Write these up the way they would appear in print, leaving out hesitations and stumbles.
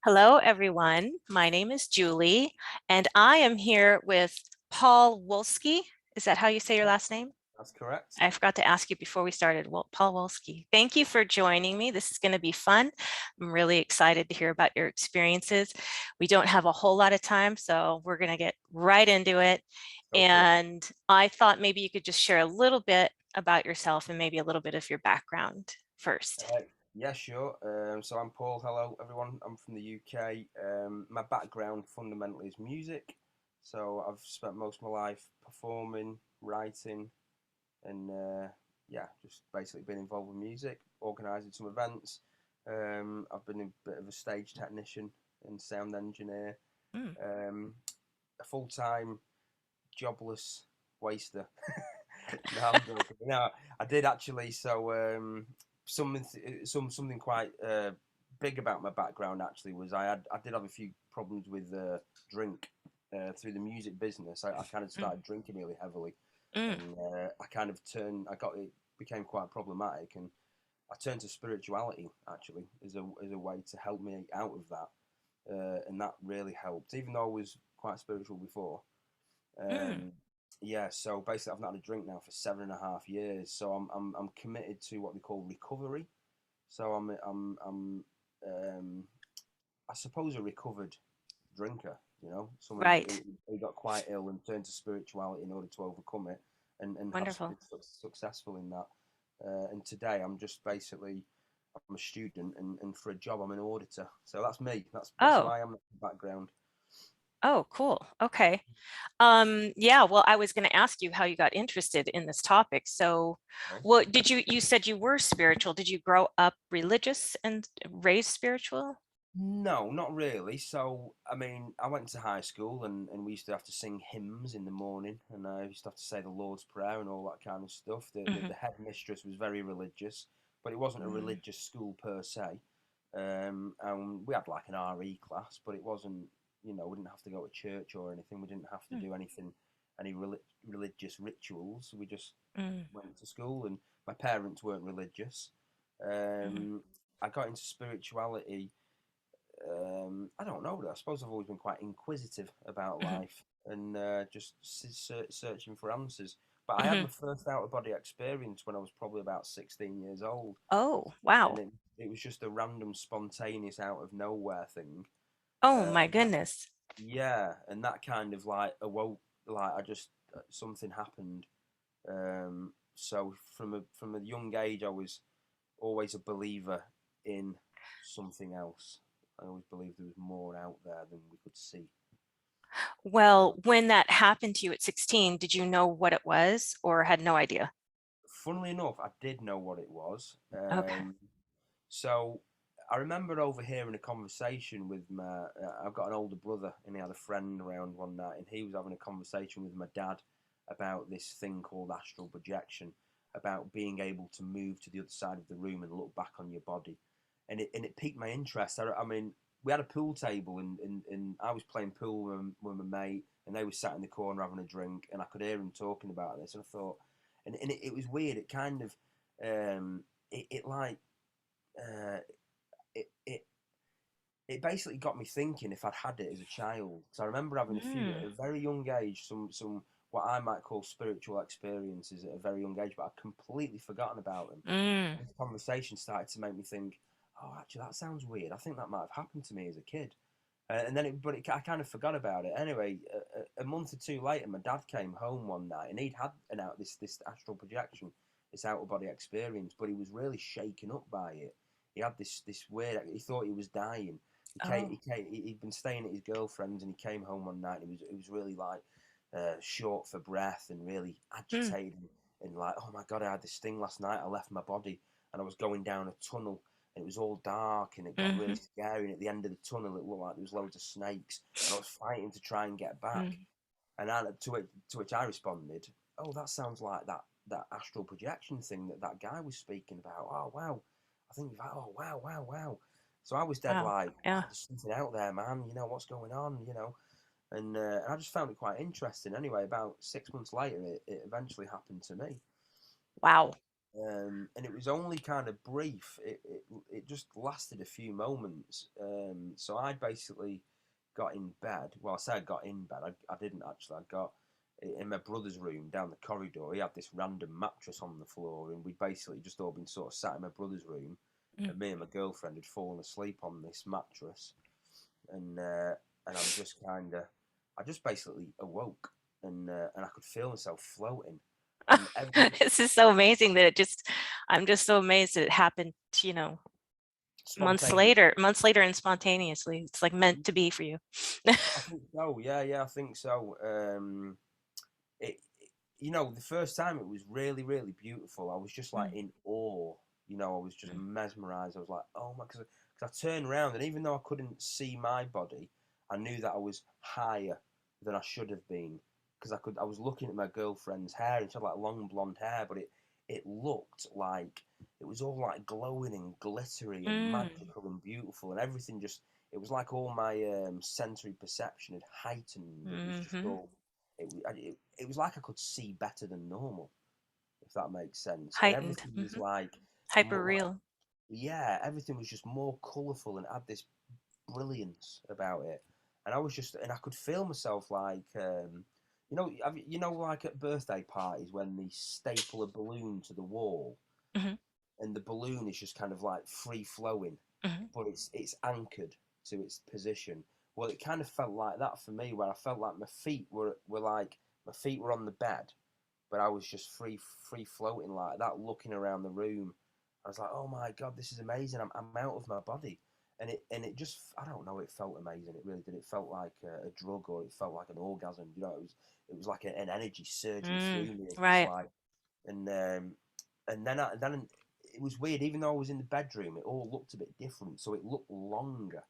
Hello, everyone. My name is Julie, and I am here with Paul Wolski. Is that how you say your Yeah, last name? that's correct. I forgot to ask you before we started. Well, Paul Wolski, thank you for joining me. This is going to be fun. I'm really excited to hear about your experiences. We don't have a whole lot of time, so we're going to get right into it. Go for it. And I thought maybe you could just share a little bit about yourself and maybe a little bit of your background first. Uh, yeah, sure. So I'm Paul. Hello, everyone. I'm from the UK. My background fundamentally is music. So I've spent most of my life performing, writing, and yeah, just basically been involved with music, organising some events. I've been a bit of a stage technician and sound engineer. Mm, Um, a full-time jobless waster. No, I'm joking. No, I did actually. So something quite big about my background actually was I did have a few problems with drink through the music business. I kind of mm, started drinking really heavily, mm, and I kind of turned. I got it became quite problematic, and I turned to spirituality actually as a way to help me out of that, and that really helped. Even though I was quite spiritual before, mm. um, yeah, so basically, I've not had a drink now for 7.5 years. So I'm committed to what they call recovery. So um, I suppose a recovered drinker. Someone Right. who got quite ill and turned to spirituality in order to overcome it, and have Wonderful. been successful in that. And today, I'm just basically I'm a student, and for a job, I'm an auditor. So that's me. That's who Oh, I am. Background. oh, cool. Okay. Yeah, well, I was going to ask you how you got interested in this topic. So, Okay. what did you said you were spiritual. Did you grow up religious and raised spiritual? No, not really. So, I mean, I went to high school and we used to have to sing hymns in the morning and I used to have to say the Lord's Prayer and all that kind of stuff. The, the, Hmm. the headmistress was very religious, but it wasn't a religious school per se. And we had like an RE class, but it wasn't, we didn't have to go to church or anything. We didn't have to do anything, any religious rituals. We just Mm-hmm. went to school and my parents weren't religious. Mm-hmm. Um, I got into spirituality. I don't know. I suppose I've always been quite inquisitive about Hmm. life and just searching for answers. But I had Hmm. my first out of body experience when I was probably about 16 years old, Oh, and wow. it was just a random, spontaneous, out of nowhere thing. Oh my And that, goodness. yeah, and that kind of like awoke, like I just something happened. So from a young age, I was always a believer in something else. I always believed there was more out there than we could see. Well, when that happened to you at 16, did you know what it was or had no idea? Funnily enough, I did know what it was. Okay. So I remember overhearing a conversation with my. I've got an older brother, and he had a friend around one night, and he was having a conversation with my dad about this thing called astral projection, about being able to move to the other side of the room and look back on your body, and it piqued my interest. I mean, we had a pool table, and I was playing pool with my mate, and they were sat in the corner having a drink, and I could hear them talking about this, and I thought, and it was weird. It kind of, it like, uh, it it basically got me thinking if I'd had it as a child. So I remember having a few Mm, at a very young age, some what I might call spiritual experiences at a very young age, but I'd completely forgotten about them. mm, This conversation started to make me think, oh, actually, that sounds weird. I think that might have happened to me as a kid. And then, I kind of forgot about it. Anyway, a month or two later, my dad came home one night, and he'd had this astral projection, this out of body experience, but he was really shaken up by it. He had this weird. He thought he was dying. oh, He'd been staying at his girlfriend's, and he came home one night. And he was really like short for breath and really mm, agitated and like, oh my god, I had this thing last night. I left my body, and I was going down a tunnel and it was all dark and it got really mhm, scary. And at the end of the tunnel, it looked like there was loads of snakes, and I was fighting to try and get back. mm. And to which I responded, "Oh, that sounds like that astral projection thing that guy was speaking about. Oh wow, I think oh wow, wow, wow." So I was dead Wow. like, Yeah. "Wow, there's something out there, man. What's going on? And I just found it quite interesting. Anyway, about 6 months later, it eventually happened to me. Wow. And it was only kind of brief. It just lasted a few moments. So I basically got in bed. Well, I say I got in bed. I didn't actually. I got in my brother's room down the corridor. He had this random mattress on the floor, and we'd basically just all been sort of sat in my brother's room, Mm. and me and my girlfriend had fallen asleep on this mattress, and I'm just kind of, I just basically awoke, and I could feel myself floating, and every This is so amazing that I'm just so amazed that it happened, spontaneous. months later and spontaneously. It's like meant to be for you. I think so. Yeah, yeah, I think so. It, the first time it was really, really beautiful. I was just like Mm, in awe. I was just mm, mesmerized. I was like, oh my, because I turned around and even though I couldn't see my body, I knew that I was higher than I should have been because I was looking at my girlfriend's hair and she had like long blonde hair, but it looked like it was all like glowing and glittery and mm, magical and beautiful and everything just. It was like all my sensory perception had heightened. It was just mhm. all it was like I could see better than normal, if that makes sense. And Heightened. everything was Mhm. like, Hyper real. yeah, everything was just more colourful and had this brilliance about it. And I could feel myself like, like at birthday parties when they staple a balloon to the wall Mhm, and the balloon is just kind of like free flowing, mhm, but it's anchored to its position. Well, it kind of felt like that for me, where I felt like my feet were on the bed, but I was just free floating like that, looking around the room. I was like, oh my god, this is amazing. I'm out of my body, and it just I don't know, it felt amazing. It really did. It felt like a drug, or it felt like an orgasm. It was like an energy surging mm. through me. It was Right. like, and then it was weird. Even though I was in the bedroom, it all looked a bit different. So it looked longer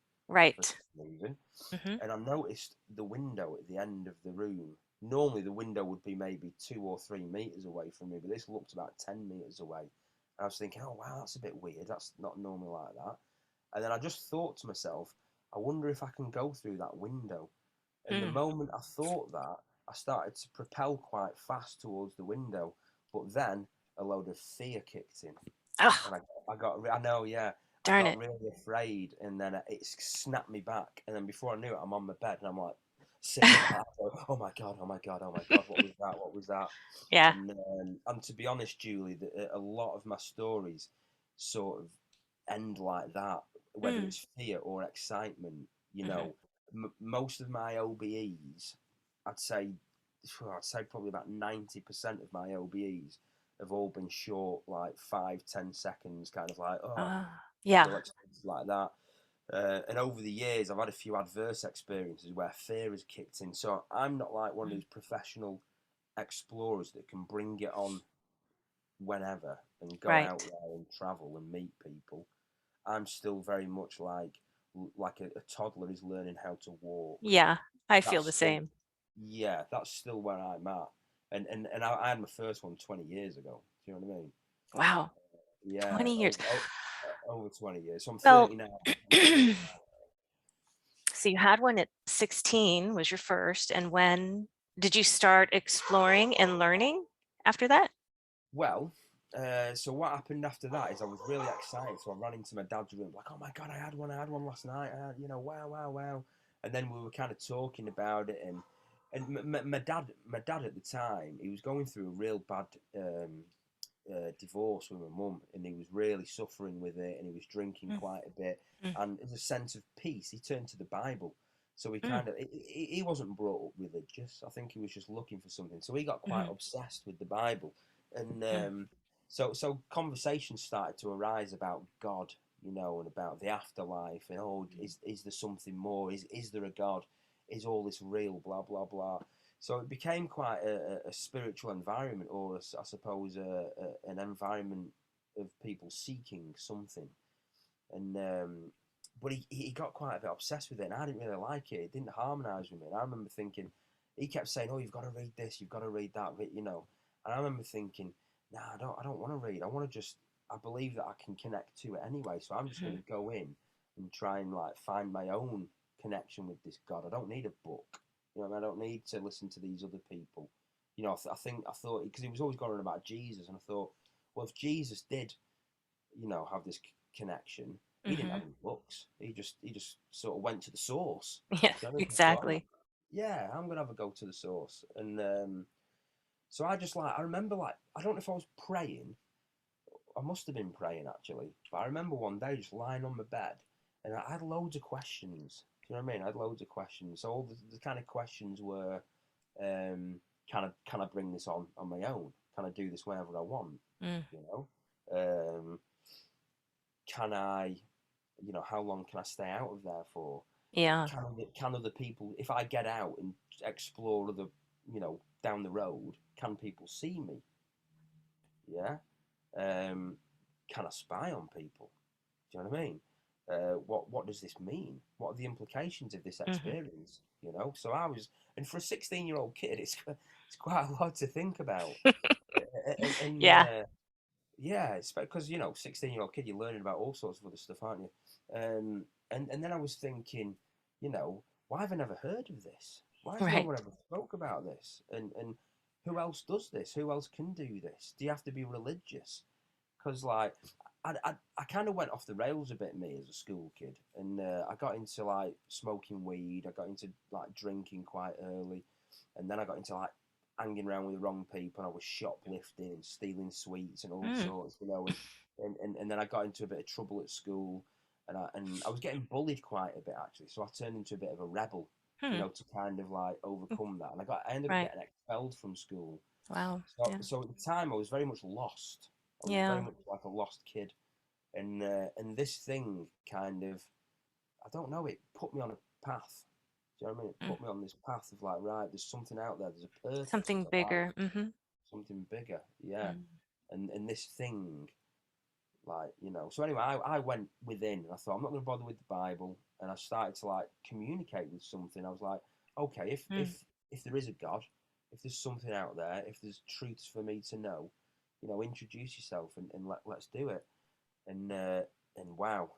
for Right. some reason. Mhm, And I noticed the window at the end of the room. Normally, the window would be maybe 2 or 3 meters away from me, but this looked about 10 meters away. And I was thinking, oh wow, that's a bit weird. That's not normally like that. And then I just thought to myself, I wonder if I can go through that window. And the mm. moment I thought that, I started to propel quite fast towards the window. But then a load of fear kicked in, Oh, and I know, yeah, I darn got it. really afraid, and then it snapped me back, and then before I knew it, I'm on my bed, and I'm like sitting up like, oh my god, oh my god, oh my god, what was that? What was that? Yeah. And to be honest, Julie, a lot of my stories sort of end like that, whether Mm. it's fear or excitement. You Mhm. know, most of my OBEs, I'd say, I'd say probably about 90% of my OBEs have all been short, like 5, 10 seconds, kind of like, oh, Yeah. real experiences like that. And over the years, I've had a few adverse experiences where fear has kicked in. So I'm not like one of Mm. these professional explorers that can bring it on whenever and go out Right. there and travel and meet people. I'm still very much like a toddler is learning how to walk. Yeah. I feel That's the still, same. yeah, that's still where I'm at. And I had my first one 20 years ago. Do you know what I mean? Wow. Yeah, 20 years. over 20 years. So I'm Well, 30 now. I'm 30 so now. you had one at 16 was your first. And when did you start exploring and learning after that? Well, so what happened after that is I was really excited. So I ran into my dad's room, like, oh my god, I had one last night. Wow, wow, wow. And then we were kind of talking about it, and my dad at the time, he was going through a real bad divorce with my mum, and he was really suffering with it, and he was drinking Mm, quite a bit. mm, And as a sense of peace, he turned to the Bible. So mm, he wasn't brought up religious. I think he was just looking for something. So he got quite mhm, obsessed with the Bible, and mm, so conversations started to arise about God, and about the afterlife, and is there something more? Is there a God? Is all this real? Blah blah blah. So it became quite a spiritual environment, or I suppose an environment of people seeking something. And but he got quite a bit obsessed with it, and I didn't really like it. It didn't harmonise with me. And I remember thinking, he kept saying, "Oh, you've got to read this, you've got to read that," but. And I remember thinking, "Nah, I don't want to read. I want to just. I believe that I can connect to it anyway, so I'm just going mhm, to go in and try and like find my own connection with this God. I don't need a book. I don't need to listen to these other people. I thought because he was always going on about Jesus, and I thought, well, if Jesus did, have this connection, he didn't have Hmm. any books. He just sort of went to the source. Yeah, Do you know what I mean? So exactly. yeah, I'm gonna have a go to the source, and so I remember I don't know if I was praying. I must have been praying actually, but I remember one day just lying on my bed, and I had loads of questions. Do you know what I mean? I had loads of questions. So all the kind of questions were, can I bring this on my own? Can I do this whenever I want? Mm. You know, um, can I, how long can I stay out of there for? Yeah. Can other people, if I get out and explore other, down the road, can people see me? Yeah. Um, can I spy on people? Do you know what I mean? What does this mean? What are the implications of this Hmm. experience? So and for a 16-year-old kid, it's quite a lot to think about. And Yeah. yeah, it's because 16-year-old kid, you're learning about all sorts of other stuff, aren't you? And then I was thinking, why have I never heard of this? Why has no Right. one ever spoke about this? And who else does this? Who else can do this? Do you have to be religious? Because I kind of went off the rails a bit, me as a school kid, and I got into like smoking weed. I got into like drinking quite early, and then I got into like hanging around with the wrong people. And I was shoplifting and stealing sweets and all Mm. sorts, and then I got into a bit of trouble at school, and I was getting bullied quite a bit actually. So I turned into a bit of a rebel, Hmm. to kind of like overcome that, and I ended up Right. getting expelled from school. Wow. So, Yeah. so at the time, I was very much lost. I was very Yeah. much like a lost kid, and this thing kind of, I don't know, it put me on a path. Do you know what I mean? It Mm. put me on this path of like, right, there's something out there. There's a purpose. Something There's a life. bigger. Hmm. Something bigger. Yeah, Mm. and this thing, So anyway, I went within, and I thought I'm not going to bother with the Bible, and I started to like communicate with something. I was like, okay, if Mm. if if there is a God, if there's something out there, if there's truths for me to know, introduce yourself and let's do it. And wow,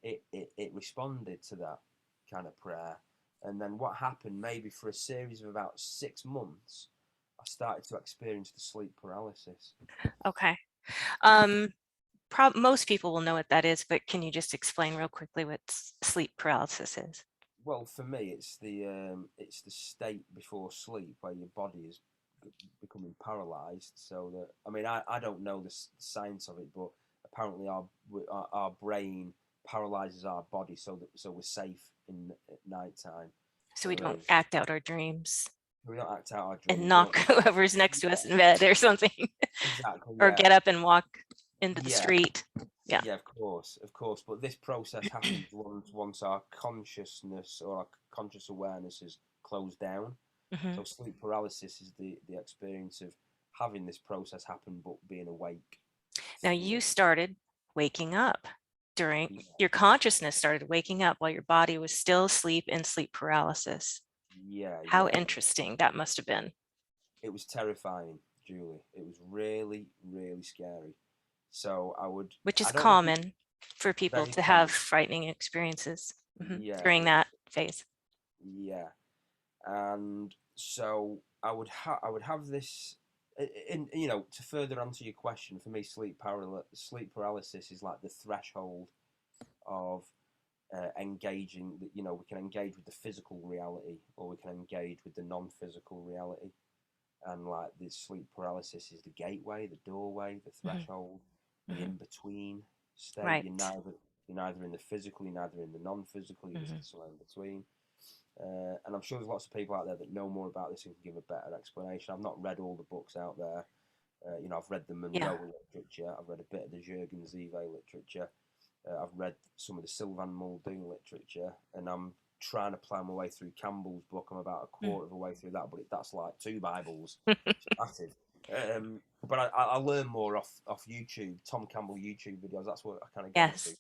it responded to that kind of prayer. And then what happened? Maybe for a series of about 6 months, I started to experience the sleep paralysis. Okay. Um, Most people will know what that is, but can you just explain real quickly what sleep paralysis is? Well, for me, it's the state before sleep where your body is becoming paralyzed. So that, I mean, I don't know the science of it, but apparently our brain paralyzes our body so we're safe at night time. So we So don't act out our dreams we don't act out our and dreams. We don't knock whoever's next to us in bed or something, exactly, or yeah, get up and walk into the yeah, street. Yeah. yeah. Of course. But this process happens once our consciousness or our conscious awareness is closed down. Hmm. So sleep paralysis is the experience of having this process happen but being awake. Now You you know, started waking up during yeah, your consciousness started waking up while your body was still asleep in sleep paralysis. yeah, How yeah. interesting that must have been, It was terrifying, Julie. It was really, really scary. So which is I don't know if you, common for people very to have common. frightening experiences Yeah, during that phase. yeah. And so I would have this. To further answer your question, for me, sleep paralysis is like the threshold of engaging. We can engage with the physical reality, or we can engage with the non-physical reality. And like the sleep paralysis is the gateway, the doorway, the Hmm. threshold, the Hmm. in-between state. You're Right. neither you're neither in the physical, you're neither in the non-physical. You're Hmm. just somewhere in between. And I'm sure there's lots of people out there that know more about this and can give a better explanation. I've not read all the books out there. I've read the Yeah. Monroe literature. I've read a bit of the Jürgen Zive literature. I've read some of the Sylvan Muldoon literature, and I'm trying to plough my way through Campbell's book. I'm about a Mm. quarter of a way through that, but that's like two Bibles. It's massive. But I learn more off YouTube, Tom Campbell YouTube videos. That's what I kind of go to. Yes.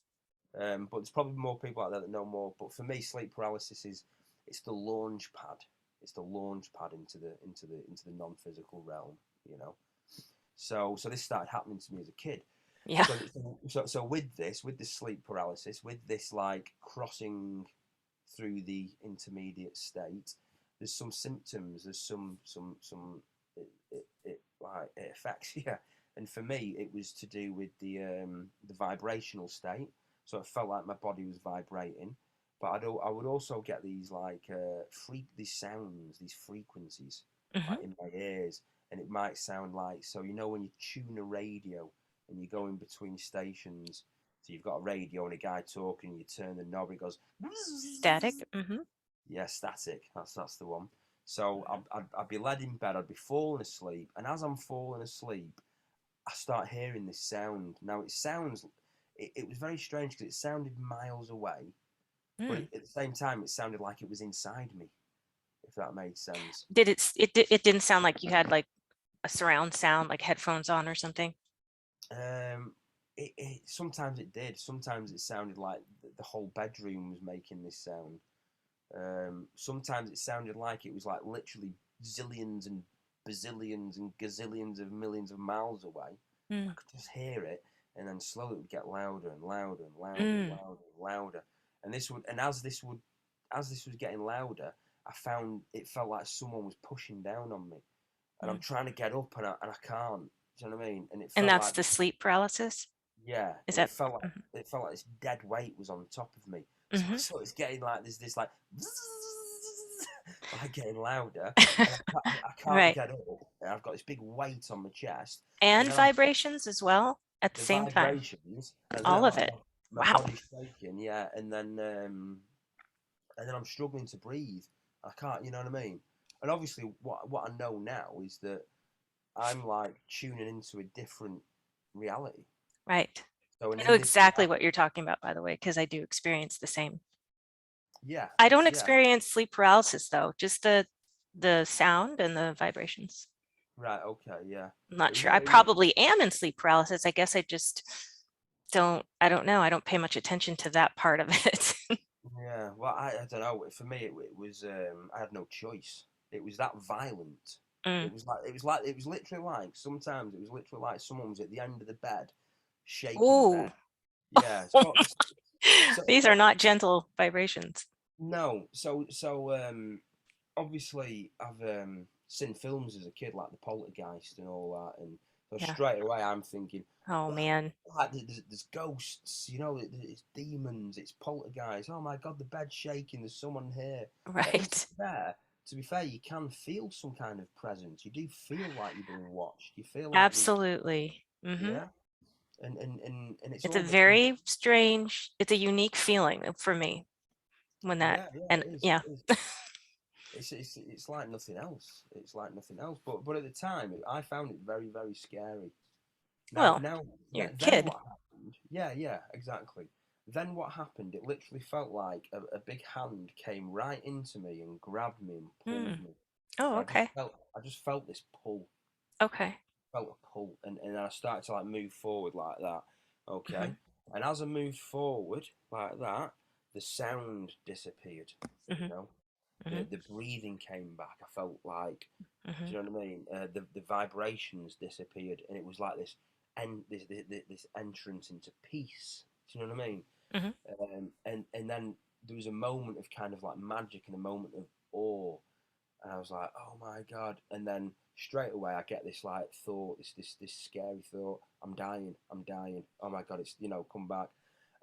But there's probably more people out there that know more. But for me, sleep paralysis is it's the launch pad. It's the launch pad into the non-physical realm. You know. So this started happening to me as a kid. Yeah. So with this sleep paralysis, with this like crossing through the intermediate state, there's some symptoms. There's some it affects you. And for me, it was to do with the vibrational state. So it felt like my body was vibrating. But I would also get these like these sounds, these frequencies, Hmm. like in my ears, and it might sound like, so you know when you tune a radio and you go in between stations, so you've got a radio and a guy talking, you turn the knob, it goes, Static. Hmm. yeah, static. That's the one. So Hmm. I'd be led in bed, I'd be falling asleep, and as I'm falling asleep, I start hearing this sound. Now it was very strange because it sounded miles away, but Mm. at the same time, it sounded like it was inside me, if that made sense. It didn't sound like you had like a surround sound, like headphones on or something? Um, sometimes it did. Sometimes it sounded like the whole bedroom was making this sound. Sometimes it sounded like it was like literally zillions and bazillions and gazillions of millions of miles away. I Mm. could just hear it, and then slowly it would get louder and louder and louder and Mm. louder and louder. And as this was getting louder, I found it felt like someone was pushing down on me, and I'm Mm. trying to get up, and I can't. Do you know what I mean? And it And felt that's like the sleep paralysis? yeah, Is and that? Hmm. it felt like this dead weight was on top of me. So Hmm. so it's getting like this like like getting louder, and I can't Right. get up. And I've got this big weight on my chest, and And then I'm vibrations as well at the the same time. vibrations, and then All of it. my Wow. body's shaking, yeah, and then I'm struggling to breathe. I can't, you know what I mean? And obviously, what I know now is that I'm like tuning into a different reality. Right. So, and I know in this exactly reality, what you're talking about, by the way, because I do experience the same. yeah, I don't yeah, experience sleep paralysis though, just the sound and the vibrations. right, okay, yeah. I'm not But sure. I yeah, probably am in sleep paralysis. I guess I just I don't know. I don't pay much attention to that part of it. yeah. Well, I don't know. For me, it was I had no choice. It was that violent. Mm. It was literally like sometimes it was literally like someone was at the end of the bed, shaking the Ooh. bed. Yeah. These are So not gentle vibrations. no. Obviously I've seen films as a kid like the Poltergeist and all that, and so Yeah. straight away I'm thinking, Oh well, man. like there's ghosts, you know, it's demons, it's poltergeists. Oh my god, the bed's shaking. There's someone here. And Right. to be fair, you can feel some kind of presence. You do feel like you're being watched. You feel like there's Absolutely. Hmm. yeah, and it's It's a all because very strange, it's a unique feeling for me when that, yeah, and it is, yeah. it is. It's like nothing else. It's like nothing else. But at the time, I found it very very scary. Well, you're a Then kid. what happened? Yeah, yeah, exactly. Then what happened? It literally felt like a big hand came right into me and grabbed me and pulled Mm. me. Oh, And okay. I just felt this pull, Okay. felt a pull, and then I started to like move forward like that. Hmm. Okay, and as I moved forward like that, the sound disappeared. You Hmm. know, Hmm. the breathing came back. I felt like, Hmm. do you know what I mean? The vibrations disappeared, and it was like this entrance into peace. Do you know what I mean? Hmm. And then there was a moment of kind of like magic and a moment of awe, and I was like, oh my god! And then straight away I get this like thought, this scary thought. I'm dying. I'm dying. Oh my god! It's come back,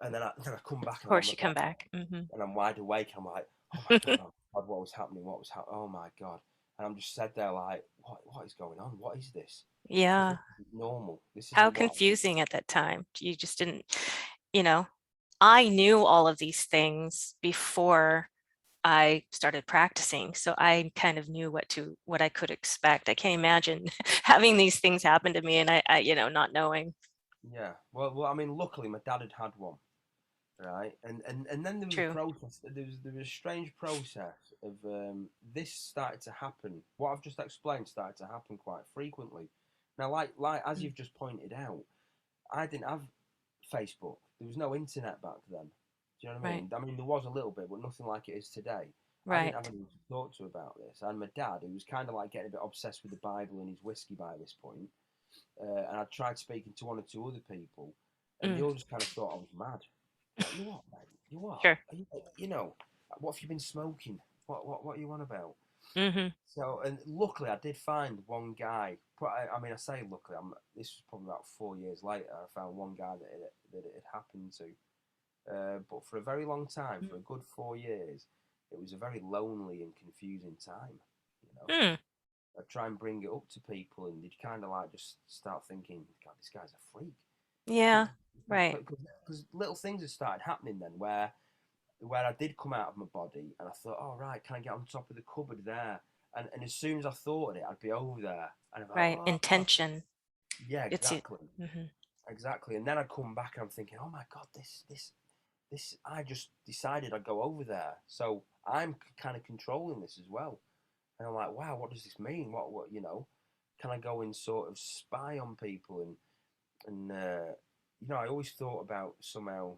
and then I come back Of and I'm on course my you come bed back. Hmm. and I'm wide awake. I'm like, oh my god, oh my god, what was happening? What was happening? Oh my god! And I'm just sat there like, what is going on? What is this? Because Yeah. this isn't normal. This How isn't what. confusing at that time. You just didn't, you know, I knew all of these things before I started practicing. So I kind of knew what I could expect. I can't imagine having these things happen to me and not knowing. Yeah. Well, I mean, luckily my dad had one, right? And then there was a True. process. There was a strange process of this started to happen. What I've just explained started to happen quite frequently. Now, like as Mm. you've just pointed out, I didn't have Facebook. There was no internet back then. Do you know what I Right. mean? I mean, there was a little bit, but nothing like it is today. I didn't have Right. anyone to talk to about this. And my dad, who was kind of like getting a bit obsessed with the Bible and his whiskey by this point, and I tried speaking to one or two other people, and they Mm. all just kind of thought I was mad. Like, you what, mate? You what? Sure. Are you, what have you been smoking? What are you on about? Mm-hmm. So, and luckily, I did find one guy. I mean, I say luckily. This was probably about 4 years later. I found one guy that it had happened to. But for a very long time, for a good 4 years, it was a very lonely and confusing time. You know, Mm. I'd try and bring it up to people, and they'd kind of like just start thinking, "God, this guy's a freak." Yeah. Right. Because little things had started happening then, where I did come out of my body, and I thought, "Oh right, can I get on top of the cupboard there?" And as soon as I thought of it, I'd be over there, and I'm like, Right. "Oh, Intention. yeah, It's it. exactly, Mm-hmm. exactly." And then I'd come back, and I'm thinking, "Oh my God, this I just decided I'd go over there, so I'm kind of controlling this as well." And I'm like, wow, what does this mean? What can I go and sort of spy on people? And I always thought about somehow,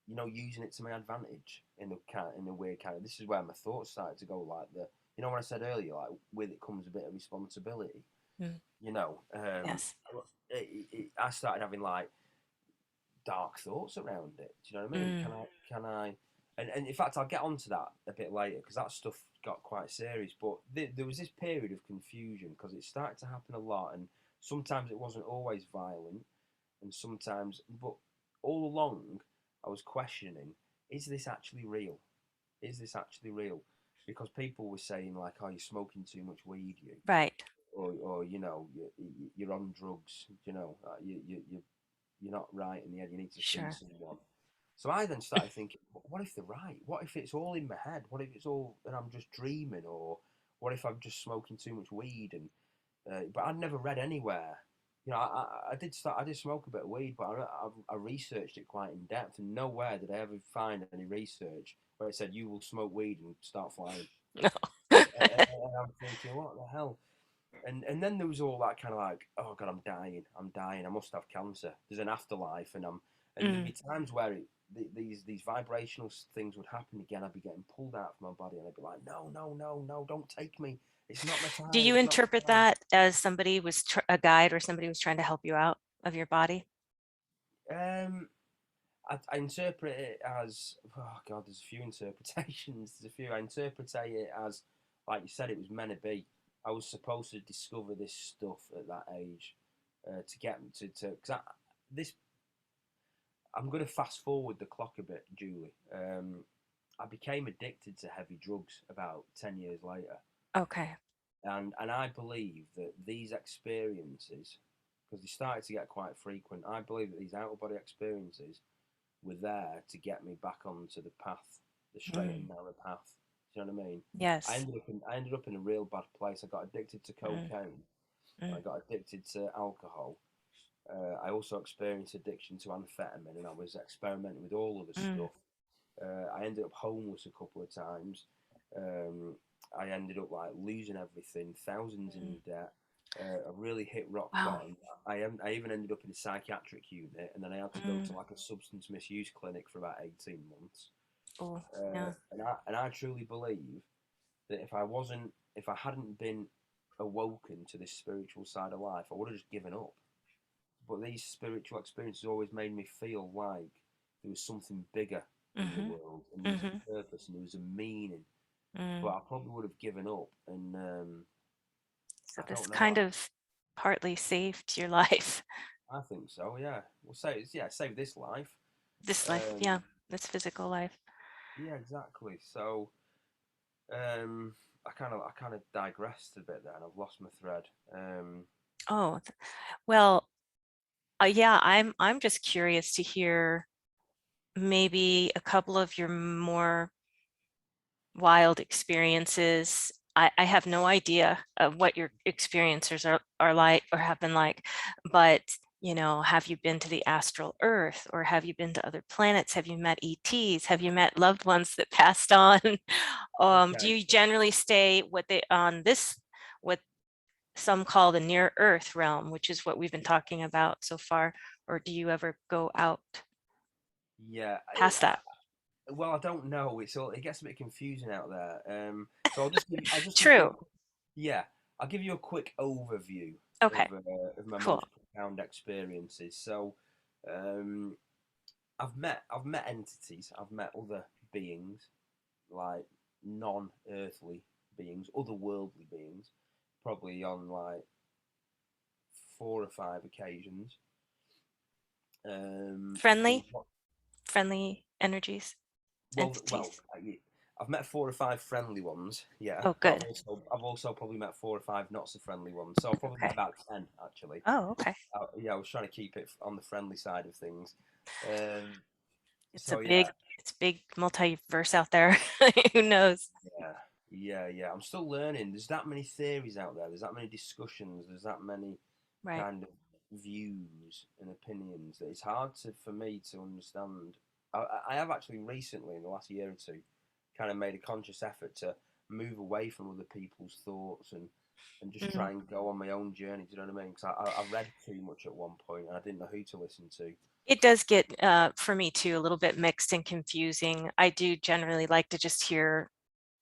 using it to my advantage in a weird kind of. This is where my thoughts started to go, like when I said earlier, like with it comes a bit of responsibility. Mm. You know, Yes. I started having like dark thoughts around it. Do you know what I mean? Mm. Can I? And in fact, I'll get onto that a bit later because that stuff got quite serious. But there was this period of confusion because it started to happen a lot, and sometimes it wasn't always violent, and sometimes, but all along, I was questioning: Is this actually real? Is this actually real? Because people were saying like, "Oh, you're smoking too much weed, you." Right. Or you're on drugs, you're not right in the head. You need to see Sure. someone. So I then started thinking, what if they're right? What if it's all in my head? What if it's all and I'm just dreaming? Or what if I'm just smoking too much weed? And but I'd never read anywhere. I did smoke a bit of weed, but I researched it quite in depth, and nowhere did I ever find any research where it said you will smoke weed and start flying. No. And I'm thinking, what the hell? And then there was all that kind of like, oh God, I'm dying, I must have cancer. There's an afterlife, and there'd Mm. be times where these vibrational things would happen again. I'd be getting pulled out of my body, and I'd be like, no, no, no, no, don't take me. It's not my Do time. you It's not interpret my that as somebody was a guide or somebody was trying to help you out of your body? time. I interpret it as, oh God, there's a few interpretations. There's a few. I interpret it as, like you said, it was meant to be. I was supposed to discover this stuff at that age, to get to because this I'm going to fast forward the clock a bit, Julie. I became addicted to heavy drugs about 10 years later, Okay. and I believe that these experiences, because they started to get quite frequent, I believe that these out of body experiences were there to get me back onto the path, the straight Mm. and narrow path. Do you know what I mean? Yes. I ended up in a real bad place. I got addicted to Mm. cocaine, and I Mm. got addicted to alcohol. I also experienced addiction to amphetamine, and I was experimenting with all of the Mm. stuff. I ended up homeless a couple of times. Um, I ended up like losing everything, thousands Mm. in debt. I really hit rock Wow. bottom. I even ended up in a psychiatric unit, and then I had to go to Mm. like a substance misuse clinic for about 18 months. Oh, yeah. And I truly believe that if I hadn't been awoken to this spiritual side of life, I would have just given up. But these spiritual experiences always made me feel like there was something bigger in the Mm-hmm. world, and there was Mm-hmm. a purpose, and there was a meaning. But Mm. I probably would have given up, and So I this don't know. kind of partly saved your life. I think so. Yeah, we'll say yeah, save this life. This life, Um, yeah, this physical life. yeah, exactly. So I kind of digressed a bit there, and I've lost my thread. Oh, well, yeah, I'm just curious to hear maybe a couple of your more wild experiences. I have no idea of what your experiences are like or have been like, but have you been to the astral earth or have you been to other planets? Have you met ETs? Have you met loved ones that passed on? Do Okay. you generally stay what some call the near earth realm, which is what we've been talking about so far, or do you ever go out Yeah. past that? Well, I don't know. It gets a bit confusing out there. So I'll just give you a True. yeah. I'll give you a quick overview Okay, of my cool. most profound experiences. So, um, I've met entities. I've met other beings like non-earthly beings, otherworldly beings, probably on like 4 or 5 occasions. There was Friendly, what? friendly energies, Well, entities. I've met 4 or 5 friendly ones, yeah, Oh, but good. I've also probably met 4 or 5 not so friendly ones. So I've probably met Okay. about 10 actually. Oh, okay. Yeah, I was trying to keep it on the friendly side of things. Um, It's a so yeah, big, it's big multiverse out there. Who knows? yeah, yeah. I'm still learning. There's that many theories out there. There's that many discussions. There's that many Right. kind of views and opinions that it's hard for me to understand. I have actually recently, in the last year or two, kind of made a conscious effort to move away from other people's thoughts and just Mm. try and go on my own journey. Do you know what I mean? Because I read too much at one point and I didn't know who to listen to. It does get, for me too, a little bit mixed and confusing. I do generally like to just hear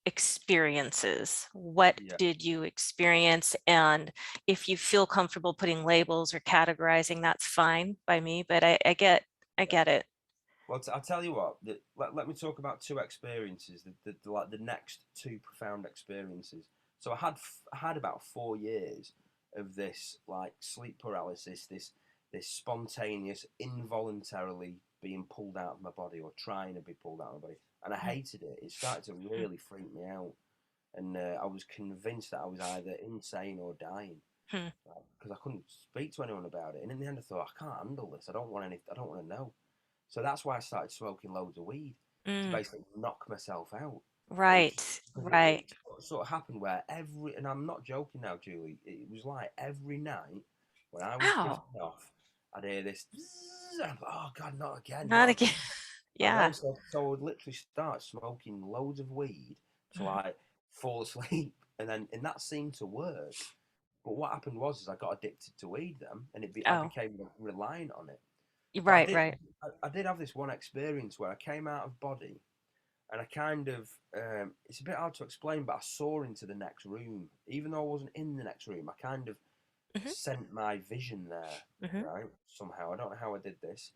experiences. What Yeah. did you experience? And if you feel comfortable putting labels or categorizing, that's fine by me. But I get it. Well, I'll tell you what. Let me talk about two experiences. Like the next two profound experiences. So I had about 4 years of this like sleep paralysis. This spontaneous, involuntarily being pulled out of my body or trying to be pulled out of my body, and I Mm, hated it. It started to mm, really freak me out, and I was convinced that I was either insane or dying mm, because I couldn't speak to anyone about it. And in the end, I thought I can't handle this. I don't want any. I don't want to know. So that's why I started smoking loads of weed to mm. basically knock myself out. And Right, because right. it sort of happened where and I'm not joking now, Julie, it was like every night when I was Wow. drifting off, I'd hear this, and I'm like, oh God, not again, Not not again. again. I know, Yeah. so I would literally start smoking loads of weed to Mhm. like fall asleep, and that seemed to work. But what happened was, is I got addicted to weed then, and I Oh, became reliant on it. But right, right. I did have this one experience where I came out of body, and I kind of, it's a bit hard to explain, but I saw into the next room, even though I wasn't in the next room. I kind of Hmm. sent my vision there, Hmm. right? Somehow I don't know how I did this,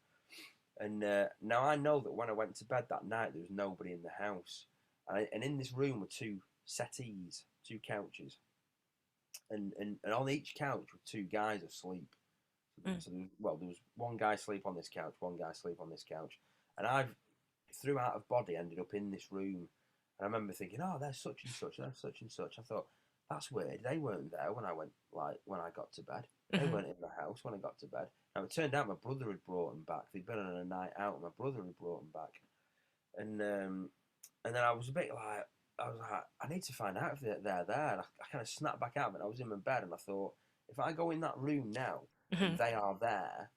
and now I know that when I went to bed that night, there was nobody in the house, and in this room were two settees, two couches, and on each couch were two guys asleep. Mm. So there was one guy asleep on this couch, one guy asleep on this couch, and I've through out of body ended up in this room. And I remember thinking, oh, there's such and such, there's such and such. I thought that's weird. They weren't there when I went when I got to bed. They Hmm. weren't in the house when I got to bed. Now it turned out my brother had brought them back. They'd been on a night out, and my brother had brought them back. And then I was a bit like, I was like, I need to find out if they're there. And I kind of snapped back out of it. I was in my bed, and I thought, if I go in that room now and Hmm. they are there,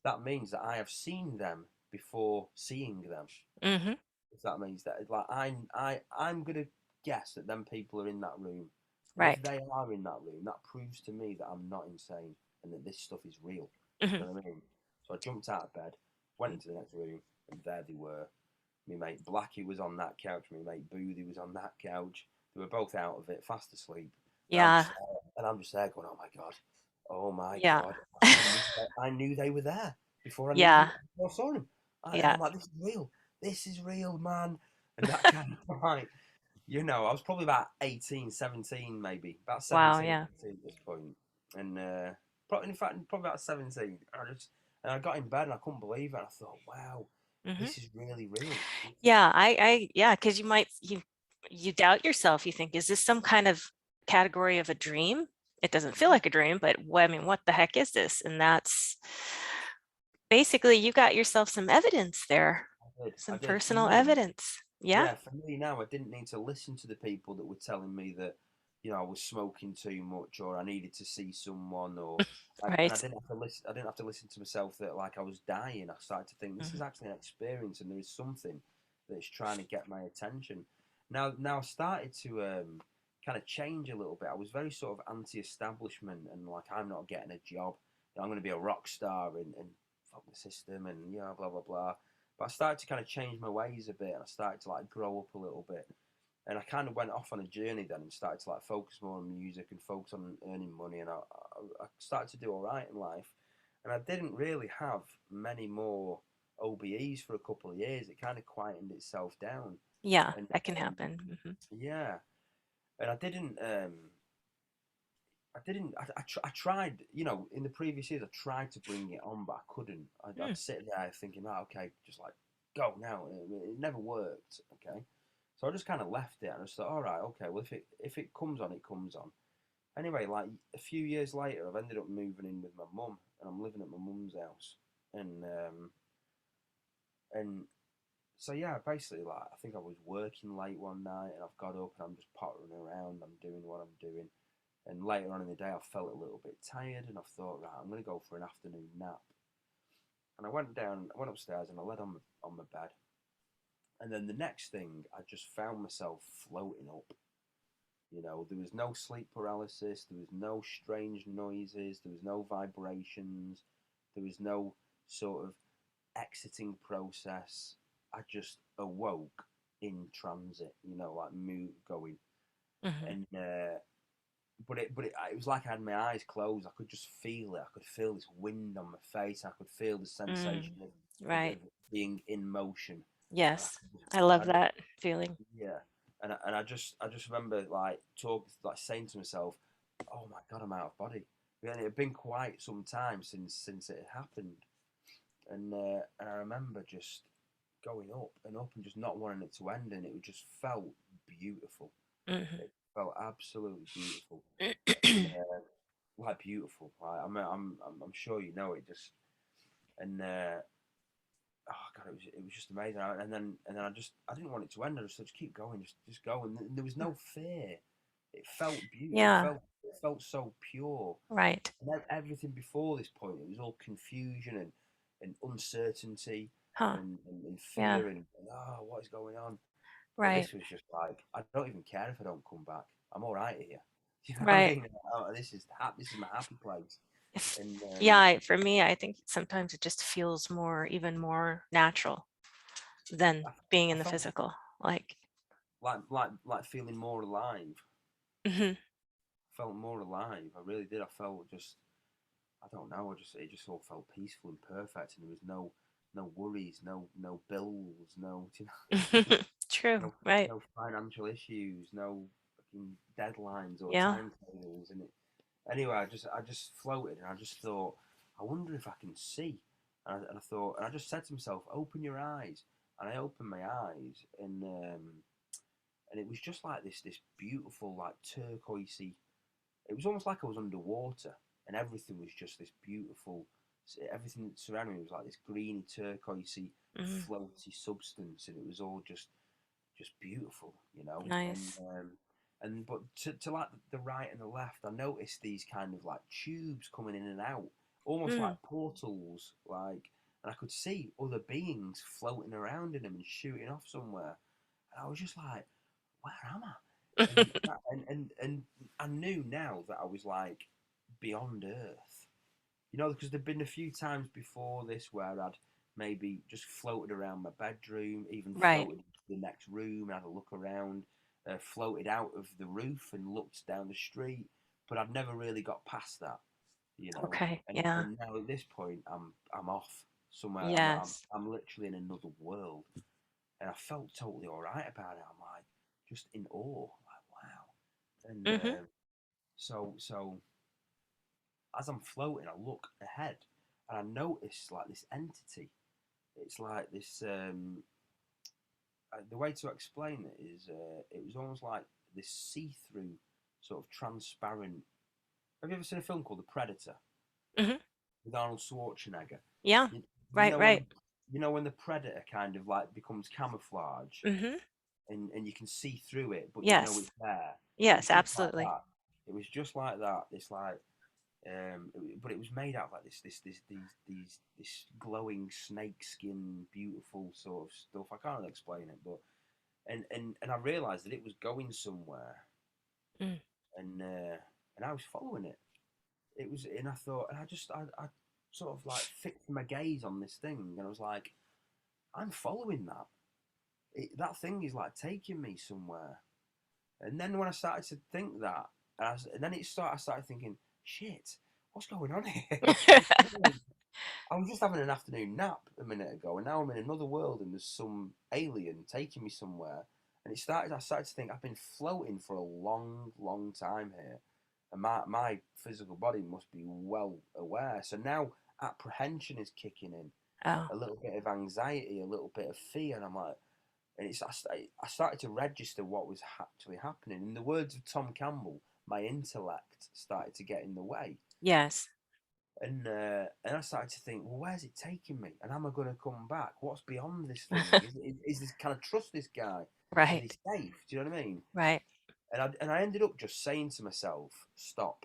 that means that I have seen them before seeing them. Hmm. If that means that, like, I'm gonna guess that them people are in that room, and if Right. they are in that room, that proves to me that I'm not insane and that this stuff is real. Hmm. Do you know what I mean? So I jumped out of bed, went into the next room, and there they were. My mate Blackie was on that couch. My mate Boothie was on that couch. They were both out of it, fast asleep. And Yeah. I'm just there going, oh my Yeah. god. I knew they were there before Yeah. before I saw them. And Yeah. I'm like, this is real. This is real, man. And that kind of like, I was probably about 18, 17, maybe about Wow. 17 Yeah. at this point. And probably, in fact, probably about 17. And I got in bed and I couldn't believe it. I thought, wow, Hmm. this is really real. Yeah. Yeah, because you doubt yourself. You think, is this some kind of category of a dream? It doesn't feel Mhm. like a dream, but I mean, what the heck is this? And that's basically you got yourself some evidence there, I did. I some did. For personal me, evidence. Yeah. yeah, for me now, I didn't need to listen to the people that were telling me that, I was smoking too much or I needed to see someone and I Right. didn't have to listen. I didn't have to listen to myself that like I was dying. I started to think this is Mhm. actually an experience and there is something that's trying to get my attention. Now I started to kind of change a little bit. I was very sort of anti-establishment and like I'm not getting a job. I'm going to be a rock star and fuck the system and blah blah blah. But I started to kind of change my ways a bit, and I started to like grow up a little bit. And I kind of went off on a journey then, and started to like focus more on music and focus on earning money. And I started to do all right in life. And I didn't really have many more OBEs for a couple of years. It kind of quietened itself down. Yeah, And that can happen. Hmm. yeah, and I tried, in the previous years, I tried to bring it on, but I couldn't. I'd Mm. sit there thinking, oh, okay, just like go now. It never worked. Okay, so I just kind of left it, and I just thought, all right, okay, well if it comes on, it comes on. Anyway, like a few years later, I've ended up moving in with my mum, and I'm living at my mum's house, and so yeah, basically, like I think I was working late one night, and I've got up and I'm just pottering around, I'm doing what I'm doing. And later on in the day, I felt a little bit tired, and I thought, right, I'm going to go for an afternoon nap. And I went upstairs, and I laid on my bed. And then the next thing, I just found myself floating up. There was no sleep paralysis, there was no strange noises, there was no vibrations, there was no sort of exiting process. I just awoke in transit, like mood going. Hmm. And it was like I had my eyes closed. I could just feel it. I could feel this wind on my face. I could feel the Mm. sensation of Right. being in motion. And Yes. I love I just that feeling. yeah, and I just remember like saying to myself, "Oh my God, I'm out of body." And it had been quite some time since it had happened, and I remember just going up and up and just not wanting it to end, and it just felt beautiful. Hmm. It felt absolutely beautiful. And like beautiful. Like, I'm sure you know it. Just and oh god, it was just amazing. And then I didn't want it to end. I just keep going, just go. And there was no fear. It felt beautiful. Yeah. It felt so pure. Right. And everything before this point, it was all confusion and uncertainty Huh. and Yeah. fear and oh, what is going on? But Right. this was just like, I don't even care if I don't come back. I'm all right here. You know what I Right. mean? This is my happy place. And Yeah, for me, I think sometimes it just feels even more natural than I, being I in the felt physical. Like, like feeling more alive. mhm. Felt more alive. I really did. I felt just, I don't know. It just all felt peaceful and perfect, and there was no worries, no bills, no True. no Right. no financial issues, no fucking deadlines or Yeah. timetables. And anyway, I just floated, and I just thought, I wonder if I can see. And I thought, and I just said to myself, open your eyes. And I opened my eyes, and it was just like this beautiful, like turquoisey. It was almost like I was underwater, and everything was just this beautiful. Everything surrounding me was like this greeny, turquoisey, Mhm. floaty substance, and it was all just beautiful, Nice. And but to like the right and the left, I noticed these kind of like tubes coming in and out, almost like Mm. portals, like, and I could see other beings floating around in them and shooting off somewhere, and I was just like, where am I? And I knew now that I was like beyond Earth, because there'd been a few times before this where I'd maybe just floated around my bedroom, even Right. floated to the next room, had a look around, floated out of the roof and looked down the street, but I'd never really got past that, you know. Okay. And Yeah. and now at this point, I'm off somewhere. Yes. I'm literally in another world, and I felt totally all right about it. I'm like just in awe, like wow. And Hmm. so as I'm floating, I look ahead and I notice like this entity. It's like this. The way to explain it is, it was almost like this see-through, sort of transparent. Have you ever seen a film called The Predator Hmm. with Arnold Schwarzenegger? Yeah. You, you Right. know Right. when the predator kind of like becomes camouflage, Hmm. and you can see through it, but you know Yes. it's there. It was Yes. just like Absolutely. that. It was just like that. It's like but it was made out of like this glowing snake skin, beautiful sort of stuff. I can't explain it, but and I realised that it was going somewhere, Mm. and I was following it. It was, and I thought, and I sort of like fixed my gaze on this thing, and I was like, I'm following that. That thing is like taking me somewhere. And then when I started to think that, and then I started thinking, shit, what's going on here? I was just having an afternoon nap a minute ago, and now I'm in another world, and there's some alien taking me somewhere, And I started to think, I've been floating for a long, long time here. And my physical body must be well aware. So now apprehension is kicking in, Oh, a little bit of anxiety, a little bit of fear. And I'm like, and I started to register what was actually happening. In the words of Tom Campbell, my intellect started to get in the way. yes. And I started to think, well, where's it taking me? And am I going to come back? What's beyond this thing? Is this, can I trust this guy? Is he Right. safe? Do you know what I mean? Right. And I ended up just saying to myself, stop.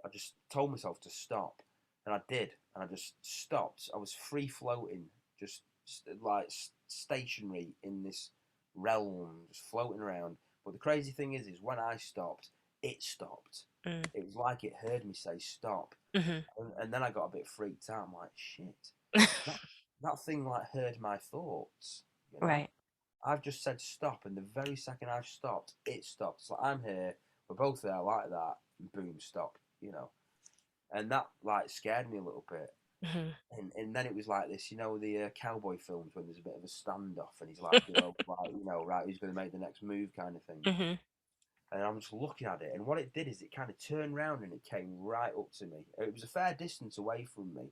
I just told myself to stop, and I did, and I just stopped. I was free floating, just like stationary in this realm, just floating around. But the crazy thing is when I stopped, it stopped. Mm. It was like it heard me say stop, Hmm. and then I got a bit freaked out. I'm like, shit, that that thing like heard my thoughts, you know. Right. I've just said stop, and the very second I've stopped, it stopped. It's like I'm here, we're both there, like that, and boom, stop, you know. And that like scared me a little bit. Hmm. And then it was like this, the cowboy films when there's a bit of a standoff, and he's like, like, right, who's going to make the next move, kind of thing. Hmm. And I'm just looking at it, and what it did is it kind of turned around and it came right up to me. It was a fair distance away from me,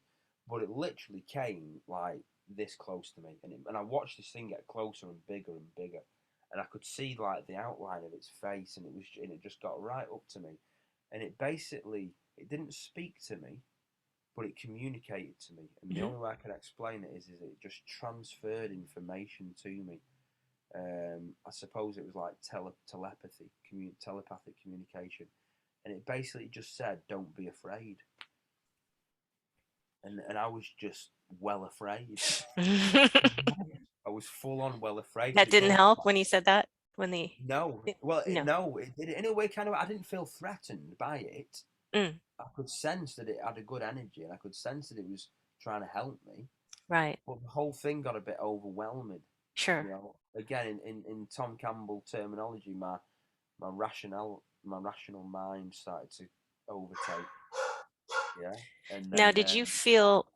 but it literally came like this close to me, and I watched this thing get closer and bigger, and I could see like the outline of its face, and it just got right up to me, and it didn't speak to me, but it communicated to me, and the Hmm. only way I can explain it is it just transferred information to me. I suppose it was like telepathic communication, and it basically just said, "Don't be afraid," and I was just well afraid. I was full on well afraid. So That it didn't goes help when you said that? When the no, well, no. no, it did it in a way. Kind of, I didn't feel threatened by it. Mm. I could sense that it had a good energy, and I could sense that it was trying to help me. Right. But the whole thing got a bit overwhelming. Sure. Again, in Tom Campbell terminology, my rational mind started to overtake. Yeah, and Now, then did you feel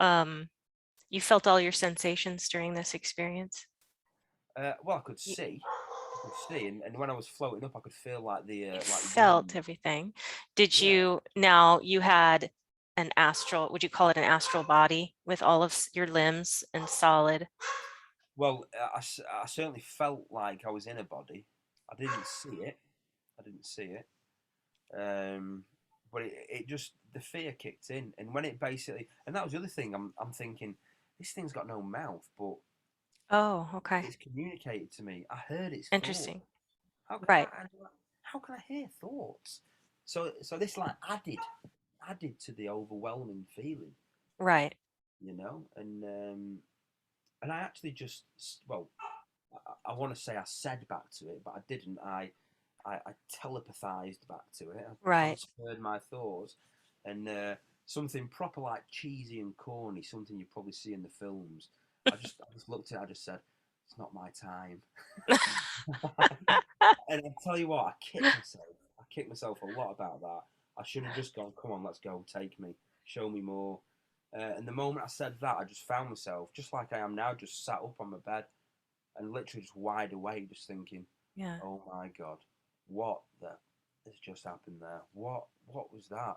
you felt all your sensations during this experience? well, You, I could see, and when I was floating up, I could feel like the you like felt wind. everything. Did Yeah. you now you had an astral, would you call it an astral body with all of your limbs and solid? Well, I certainly felt like I was in a body. I didn't see it. I didn't see it. Um, but it just the fear kicked in, and when it basically, and that was the other thing. I'm thinking, this thing's got no mouth, but Oh, okay. it's communicated to me. I heard its thought. Interesting. How can Right. I hear thoughts? So this like added to the overwhelming feeling, Right. and I actually just well, I want to say I said back to it, but I didn't. I telepathized back to it. I Right. transferred my thoughts, and something proper like cheesy and corny, something you probably see in the films. I just looked at it. I just said, "It's not my time." And I tell you what, I kicked myself. I kicked myself a lot about that. I should have just gone, come on, let's go, take me, show me more. And the moment I said that, I just found myself, just like I am now, just sat up on my bed and literally just wide awake, just thinking, Yeah. oh my God, what the has just happened there? What was that?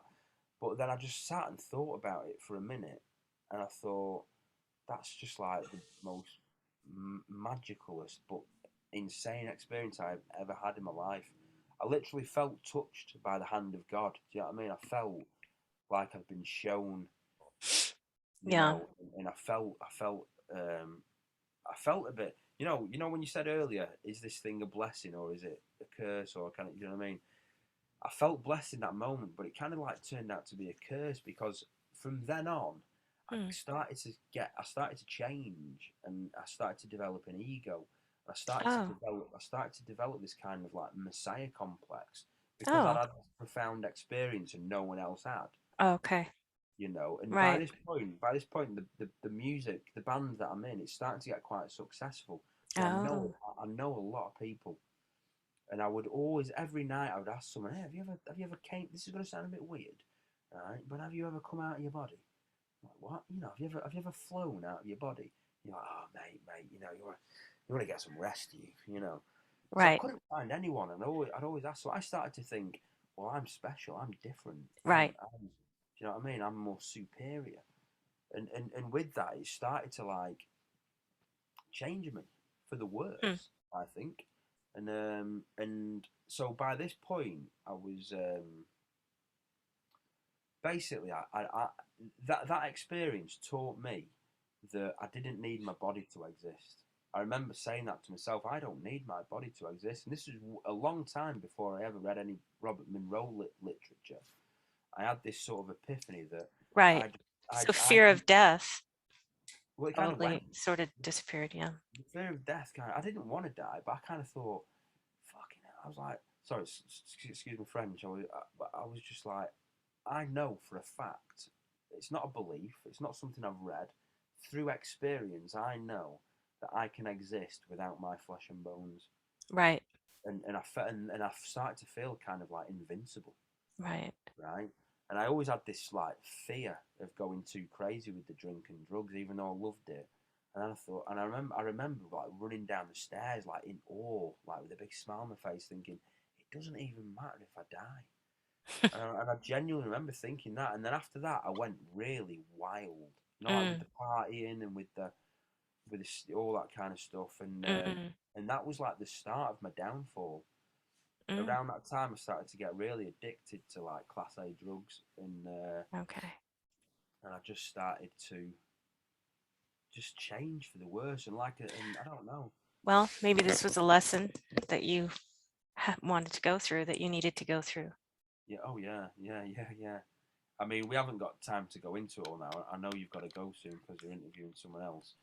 But then I just sat and thought about it for a minute, and I thought, that's just like the most magicalest but insane experience I've ever had in my life. I literally felt touched by the hand of God. Do you know what I mean? I felt like I've been shown, Yeah. and I felt a bit. When you said earlier, is this thing a blessing or is it a curse or kind of, you know what I mean? I felt blessed in that moment, but it kind of like turned out to be a curse because from then on, Hmm. I started to change, and I started to develop an ego. Oh. I started to develop this kind of like messiah complex because I'd Oh. had this profound experience and no one else had. Okay. And Right. by this point, the music, the band that I'm in, it's starting to get quite successful. So Oh. I know a lot of people, and I would always every night I would ask someone, "Hey, have you ever came? This is going to sound a bit weird, right? But have you ever come out of your body? Like, what? Have you ever flown out of your body? You're like, oh, mate, you want to get some rest, you know." So I Right. couldn't find anyone, and I'd always ask. So I started to think, well, I'm special. I'm different. Right. Do you know what I mean? I'm more superior. And with that, it started to like change me for the Hmm. worse, I think. And so by this point, I was basically that experience taught me that I didn't need my body to exist. I remember saying that to myself. I don't need my body to exist, and this was a long time before I ever read any Robert Monroe literature. I had this sort of epiphany that Right. I So I fear of death well, it kind of went. probably sort of disappeared. Yeah. The fear of death kind of. I didn't want to die, but I kind of thought, fucking hell. I was like, sorry, excuse me, French. But I was just like, I know for a fact. It's not a belief. It's not something I've read. Through experience, I know that I can exist without my flesh and bones. Right. And I and I started to feel kind of like invincible, Right. right? And I always had this like fear of going too crazy with the drink and drugs, even though I loved it. And I thought, and I remember like running down the stairs like in awe, like with a big smile on my face, thinking it doesn't even matter if I die. And I genuinely remember thinking that. And then after that, I went really wild, like with Mm. the partying and with all that kind of stuff. Mm. And that was like the start of my downfall. Mm. Around that time, I started to get really addicted to like class A drugs, Okay. and I just started to just change for the worse. And I don't know. Well, maybe this was a lesson that you wanted to go through, that you needed to go through. Yeah. Oh yeah. Yeah. Yeah. Yeah. I mean, we haven't got time to go into it all now. I know you've got to go soon because you're interviewing someone else.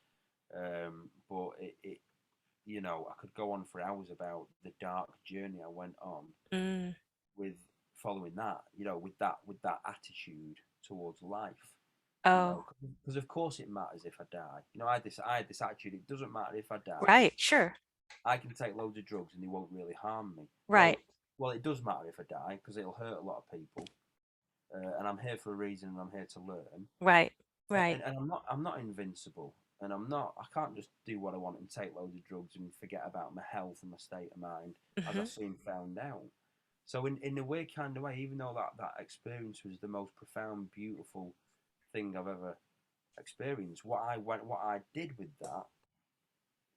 But I could go on for hours about the dark journey I went on Mm. with following that. With that attitude towards life. Oh, Because of course it matters if I die. I had this attitude. It doesn't matter if I die. right. Sure. I can take loads of drugs and they won't really harm me. Right. Well, it does matter if I die because it'll hurt a lot of people. And I'm here for a reason, and I'm here to learn. Right. Right. And I'm not invincible, and I can't just do what I want and take loads of drugs and forget about my health and my state of mind, as I Hmm. soon found out. So in a weird kind of way, even though that experience was the most profound, beautiful thing I've ever experienced, what I did with that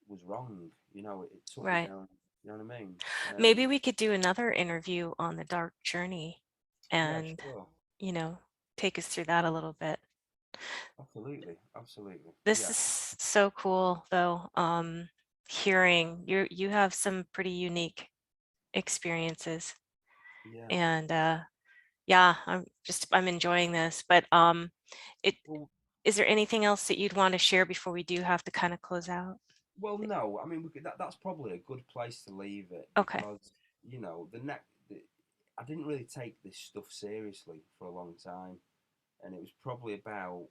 was wrong. It took me Right. down. You know what I mean? Maybe we could do another interview on the dark journey Yeah, and, sure, you know, take us through that a little bit. absolutely, absolutely, This yeah, is so cool though. Hearing you have some pretty unique experiences, yeah. and yeah, I'm enjoying this. But it Well, is there anything else that you'd want to share before we do have to kind of close out? Well, no. I mean, that's probably a good place to leave it Okay. because I didn't really take this stuff seriously for a long time, and it was probably about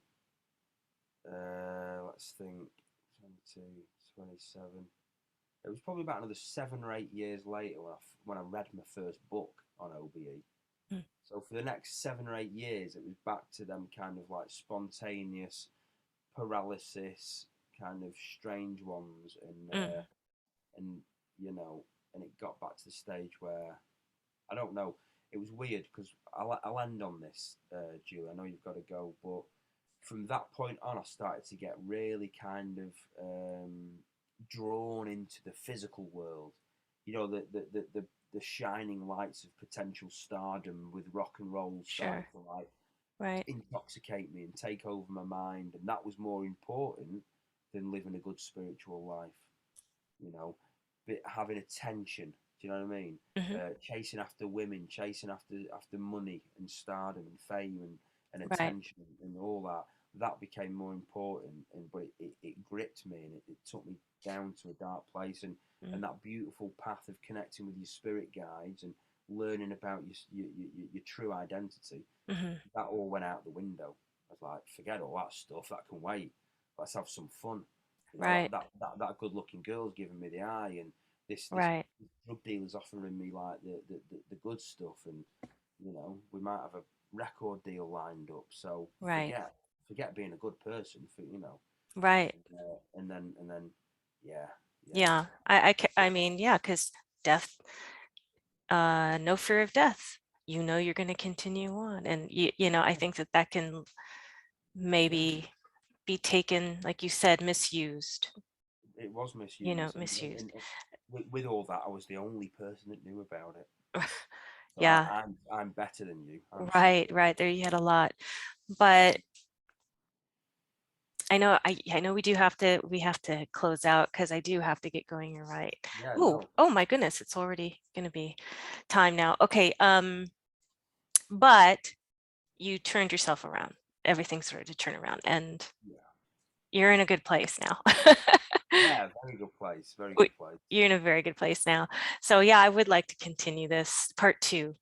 let's think, 22, 27. It was probably about another 7 or 8 years later when I read my first book on OBE. Mm. So for the next 7 or 8 years, it was back to them kind of like spontaneous paralysis, kind of strange ones, Mm. and you know, and it got back to the stage where I don't know. It was weird because I'll end on this, Julie. I know you've got to go, but from that point on, I started to get really kind of drawn into the physical world. The shining lights of potential stardom with rock and roll started Sure. to like Right. intoxicate me and take over my mind, and that was more important than living a good spiritual life. You know, but having attention. Do you know what I mean? Hmm. Chasing after women, chasing after money and stardom and fame and Right. attention and all that. That became more important, but it gripped me and it took me down to a dark place Mm. and that beautiful path of connecting with your spirit guides and learning about your true identity. Hmm. That all went out the window. I was like, forget all that stuff. That can wait. Let's have some fun. Right. That good looking girl's giving me the eye, and this Right. drug dealer's offering me like the good stuff, and we might have a record deal lined up. So Right. forget being a good person for. Right. And then yeah, yeah. Yeah. I mean, yeah, because death, no fear of death. You know you're going to continue on, and you know, I think that that can maybe be taken, like you said, misused. It was You know, misused, misused. and with all that, I was the only person that knew about it. So Yeah, I'm better than you. I'm right, super. right. There you had a lot, but I know we have to close out because I do have to get going. You're right. Yeah, Ooh, no. oh my goodness, it's already going to be time now. Okay, but you turned yourself around. Everything started to turn around, and Yeah. you're in a good place now. Yeah, very good place. Very We- good place. You're in a very good place now. So yeah, I would like to continue this part 2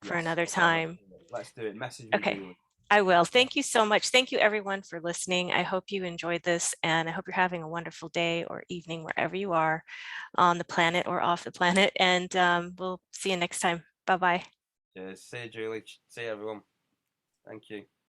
for Yes. another Okay, time. let's do it. Message me, Okay, Julie. I will. Okay. Thank you so much. Thank you everyone for listening. I hope you enjoyed this, and I hope you're having a wonderful day or evening wherever you are on the planet or off the planet. And we'll see you next time. Bye-bye. Cheers. See you, Julie. See you, everyone. Thank you.